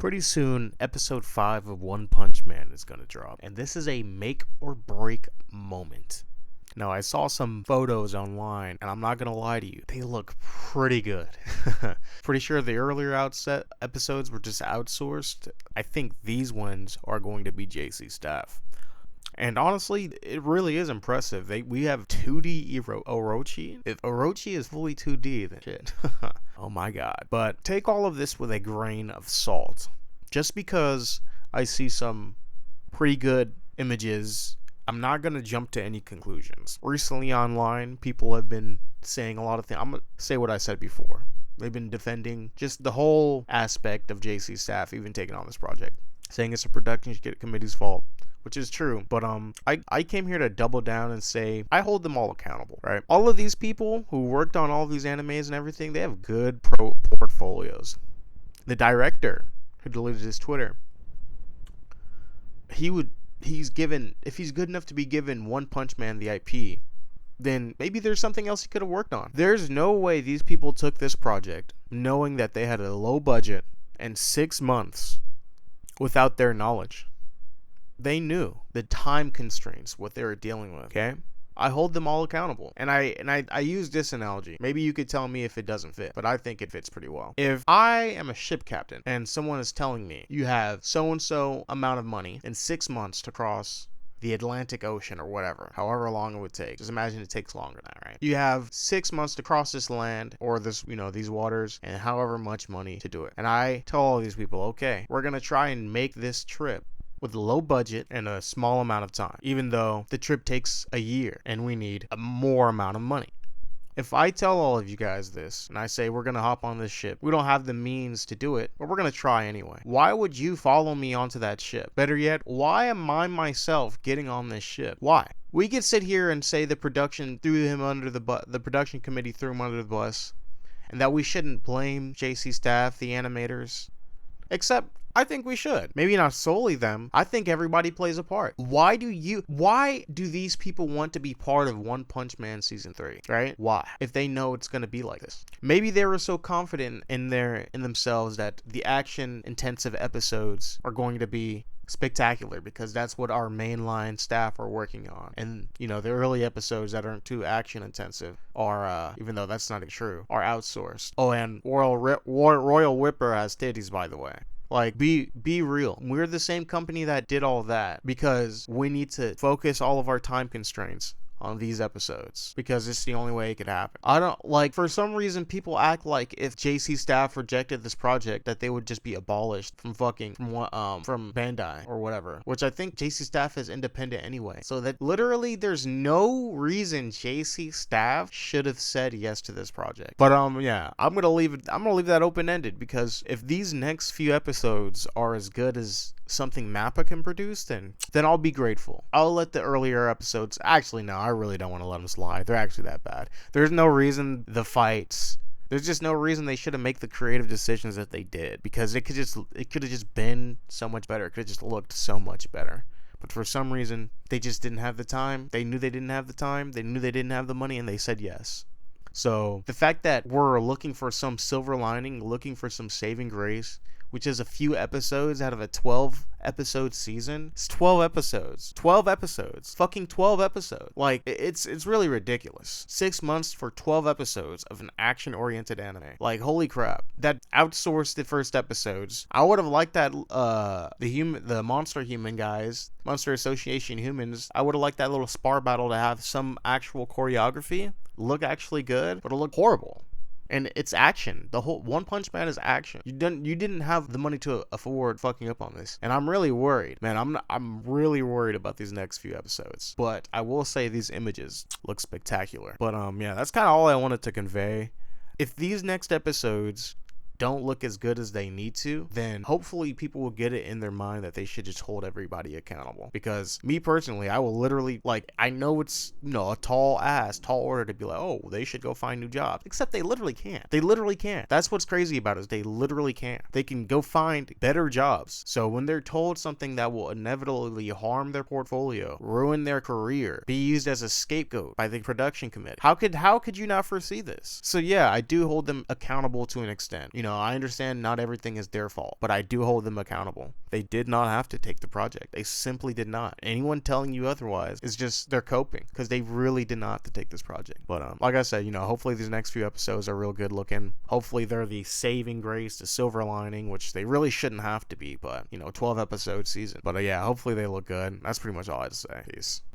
Pretty soon, episode 5 of One Punch Man is gonna drop, and this is a make or break moment. Now, I saw some photos online, and I'm not gonna lie to you, they look pretty good. Pretty sure the earlier outset episodes were just outsourced. I think these ones are going to be JC staff. And honestly, it really is impressive. We have 2D Orochi. If Orochi is fully 2D, then shit. Oh my god. But take all of this with a grain of salt. Just because I see some pretty good images, I'm not going to jump to any conclusions. Recently online, people have been saying a lot of things. I'm going to say what I said before. They've been defending just the whole aspect of JC staff even taking on this project, saying it's a production committee's fault, which is true. But I came here to double down and say I hold them all accountable, right? All of these people who worked on all these animes and everything, they have good portfolios. The director who deleted his Twitter, he's given, if he's good enough to be given One Punch Man the IP, then maybe there's something else he could have worked on. There's no way these people took this project knowing that they had a low budget and 6 months without their knowledge. They knew the time constraints, what they were dealing with, okay? I hold them all accountable. And I use this analogy. Maybe you could tell me if it doesn't fit, but I think it fits pretty well. If I am a ship captain and someone is telling me you have so-and-so amount of money in 6 months to cross the Atlantic Ocean or whatever, however long it would take. Just imagine it takes longer than that, right? You have 6 months to cross this land or this, these waters, and however much money to do it. And I tell all these people, okay, we're gonna try and make this trip with a low budget and a small amount of time, even though the trip takes a year and we need a more amount of money. If I tell all of you guys this and I say we're gonna hop on this ship, we don't have the means to do it, but we're gonna try anyway. Why would you follow me onto that ship? Better yet, why am I myself getting on this ship? Why? We could sit here and say the production threw him under the production committee threw him under the bus, and that we shouldn't blame JC staff, the animators. Except, I think we should. Maybe not solely them. I think everybody plays a part. Why do these people want to be part of One Punch Man Season 3, right? Why? If they know it's going to be like this. Maybe they were so confident in themselves that the action-intensive episodes are going to be spectacular because that's what our mainline staff are working on. And, the early episodes that aren't too action-intensive are, even though that's not true, are outsourced. Oh, and Royal Whipper has titties, by the way. Like, be real. We're the same company that did all that because we need to focus all of our time constraints on these episode because it's the only way it could happen. I don't for some reason people act like if JC staff rejected this project that they would just be abolished from Bandai or whatever, which I think JC staff is independent anyway. So that literally there's no reason JC staff should have said yes to this project. But yeah, I'm going to leave that open-ended because if these next few episodes are as good as something Mappa can produce, then I'll be grateful. I'll let the earlier episodes, actually no, I really don't want to let them slide. They're actually that bad. There's no reason there's just no reason they should have made the creative decisions that they did because it could have just been so much better. It could have just looked so much better. But for some reason, they just didn't have the time. They knew they didn't have the time. They knew they didn't have the money, and they said yes. So the fact that we're looking for some silver lining, looking for some saving grace, which is a few episodes out of a 12-episode season. It's 12 episodes. 12 episodes. Fucking 12 episodes. Like, it's really ridiculous. 6 months for 12 episodes of an action-oriented anime. Like, holy crap. That outsourced the first episodes. I would have liked that, the Monster Human guys, Monster Association humans, I would have liked that little spar battle to have some actual choreography. Look actually good, but it'll look horrible. And it's action. The whole One Punch Man is action. You didn't have the money to afford fucking up on this. And I'm really worried. Man, I'm really worried about these next few episodes. But I will say these images look spectacular. But yeah, that's kind of all I wanted to convey. If these next episodes don't look as good as they need to, then hopefully people will get it in their mind that they should just hold everybody accountable. Because me personally, I will literally, I know it's, a tall order to be like, oh, they should go find new jobs. Except they literally can't. They literally can't. That's what's crazy about it, is they literally can't. They can go find better jobs. So when they're told something that will inevitably harm their portfolio, ruin their career, be used as a scapegoat by the production committee, how could you not foresee this? So yeah, I do hold them accountable to an extent. I understand not everything is their fault, but I do hold them accountable. They did not have to take the project. They simply did not. Anyone telling you otherwise is just, they're coping, because they really did not have to take this project. But like I said, hopefully these next few episodes are real good looking. Hopefully they're the saving grace, the silver lining, which they really shouldn't have to be, but 12 episode season. But yeah, hopefully they look good. That's pretty much all I had to say. Peace.